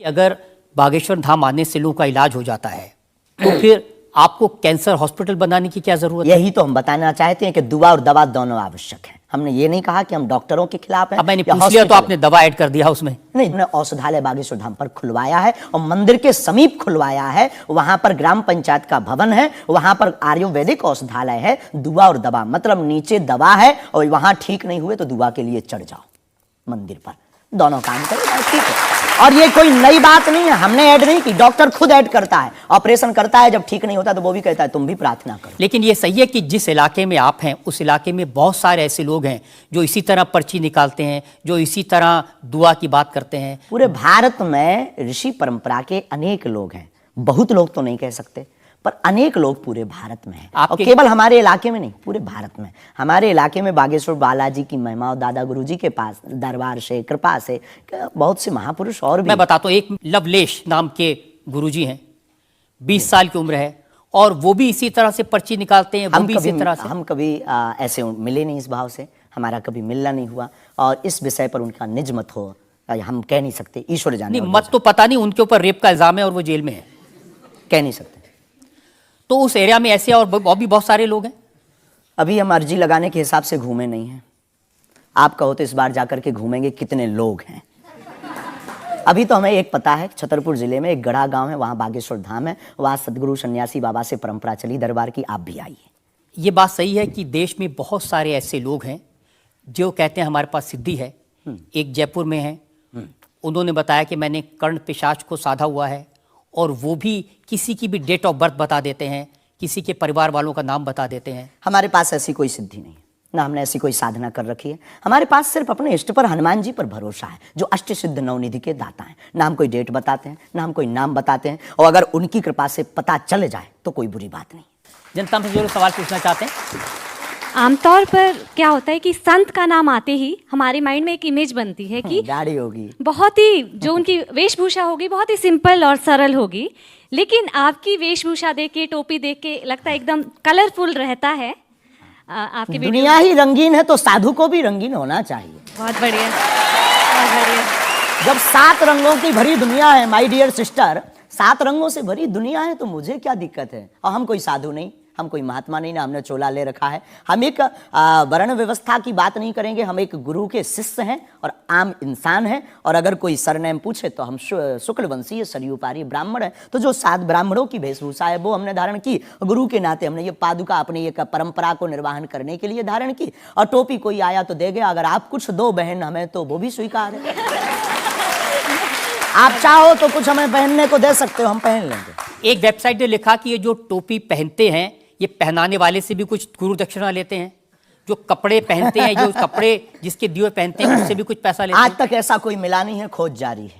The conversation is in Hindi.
कि अगर बागेश्वर धाम आने से लोगों का इलाज हो जाता है तो फिर आपको कैंसर हॉस्पिटल बनाने की क्या जरूरत है? यही तो हम बताना चाहते हैं कि दुआ और दवा दोनों आवश्यक है। हमने ये नहीं कहा कि हम डॉक्टरों के खिलाफ हैं। अब मैंने पूछ लिया तो आपने दवा ऐड कर दिया उसमें। नहीं, हमने औषधालय बागेश्वर धाम पर खुलवाया है और मंदिर के समीप खुलवाया है। वहां पर ग्राम पंचायत का भवन है, वहां पर आयुर्वेदिक औषधालय है। दुआ और दवा मतलब नीचे दवा है और वहां ठीक नहीं हुए तो दुआ के लिए चढ़ जाओ मंदिर पर, दोनों काम करेगा, ठीक है। और ये कोई नई बात नहीं है, हमने ऐड नहीं की, डॉक्टर खुद ऐड करता है। ऑपरेशन करता है, जब ठीक नहीं होता तो वो भी कहता है तुम भी प्रार्थना करो। लेकिन ये सही है कि जिस इलाके में आप हैं उस इलाके में बहुत सारे ऐसे लोग हैं जो इसी तरह पर्ची निकालते हैं, जो इसी तरह दुआ की बात करते हैं। पूरे भारत में ऋषि परंपरा के अनेक लोग हैं, बहुत लोग तो नहीं कह सकते पर अनेक लोग पूरे भारत में हैं। और केवल हमारे इलाके में नहीं, पूरे भारत में। हमारे इलाके में बागेश्वर बालाजी की महिमा और दादा गुरुजी के पास दरबार से, कृपा से बहुत से महापुरुष और भी। मैं बताता हूँ, एक लवलेश नाम के गुरुजी हैं, 20 साल की उम्र है और वो भी इसी तरह से पर्ची निकालते हैं। वो भी इसी तरह से। हम कभी ऐसे मिले नहीं इस भाव से, हमारा कभी मिलना नहीं हुआ और इस विषय पर उनका निज मत हो हम कह नहीं सकते, ईश्वर जाने। नहीं, मत तो पता नहीं, उनके ऊपर रेप का इल्जाम है और वो जेल में है, कह नहीं सकते। तो उस एरिया में ऐसे और भी बहुत सारे लोग हैं। अभी हम अर्जी लगाने के हिसाब से घूमे नहीं हैं। आप कहो तो इस बार जाकर के घूमेंगे कितने लोग हैं। अभी तो हमें एक पता है, छतरपुर जिले में एक गढ़ा गांव है, वहां बागेश्वर धाम है, वहां सदगुरु सन्यासी बाबा से परंपरा चली दरबार की, आप भी आइए। ये बात सही है कि देश में बहुत सारे ऐसे लोग हैं जो कहते हैं हमारे पास सिद्धि है। एक जयपुर में है, उन्होंने बताया कि मैंने कर्ण पिशाच को साधा हुआ है और वो भी किसी की भी डेट ऑफ बर्थ बता देते हैं, किसी के परिवार वालों का नाम बता देते हैं। हमारे पास ऐसी कोई सिद्धि नहीं है, ना हमने ऐसी कोई साधना कर रखी है। हमारे पास सिर्फ अपने इष्ट पर, हनुमान जी पर भरोसा है, जो अष्ट सिद्ध नवनिधि के दाता हैं। ना हम कोई डेट बताते हैं, ना हम कोई नाम बताते हैं, और अगर उनकी कृपा से पता चल जाए तो कोई बुरी बात नहीं। जनता से जो लोग सवाल पूछना चाहते हैं, आमतौर पर क्या होता है कि संत का नाम आते ही हमारे माइंड में एक इमेज बनती है कि गाड़ी होगी, बहुत ही जो उनकी वेशभूषा होगी बहुत ही सिंपल और सरल होगी। लेकिन आपकी वेशभूषा देख के, टोपी देख के लगता है एकदम कलरफुल रहता है। आपकी दुनिया ही रंगीन है तो साधु को भी रंगीन होना चाहिए। बहुत बढ़िया, बहुत बढ़िया। जब 7 रंगों की भरी दुनिया है माय डियर सिस्टर, 7 रंगों से भरी दुनिया है तो मुझे क्या दिक्कत है। और हम कोई साधु नहीं, हम कोई महात्मा नहीं, ना हमने चोला ले रखा है। हम एक वर्ण व्यवस्था की बात नहीं करेंगे, हम एक गुरु के शिष्य हैं और आम इंसान हैं। और अगर कोई सरनेम पूछे तो हम शुक्ल वंशीय सरयू पारी ब्राह्मण है। तो जो 7 ब्राह्मणों की वेशभूषा है वो हमने धारण की। गुरु के नाते हमने ये पादुका अपनी एक परंपरा को निर्वाहन करने के लिए धारण की। और टोपी कोई आया तो दे गया, अगर आप कुछ दो बहन हमें तो वो भी स्वीकार है। आप चाहो तो कुछ हमें पहनने को दे सकते हो, हम पहन लेंगे। एक वेबसाइट ने लिखा कि ये जो टोपी पहनते हैं ये पहनाने वाले से भी कुछ गुरु दक्षिणा लेते हैं, जो कपड़े पहनते हैं, जो कपड़े जिसके दिए पहनते हैं उससे भी कुछ पैसा लेते हैं। आज तक ऐसा कोई मिला नहीं है, खोज जारी है।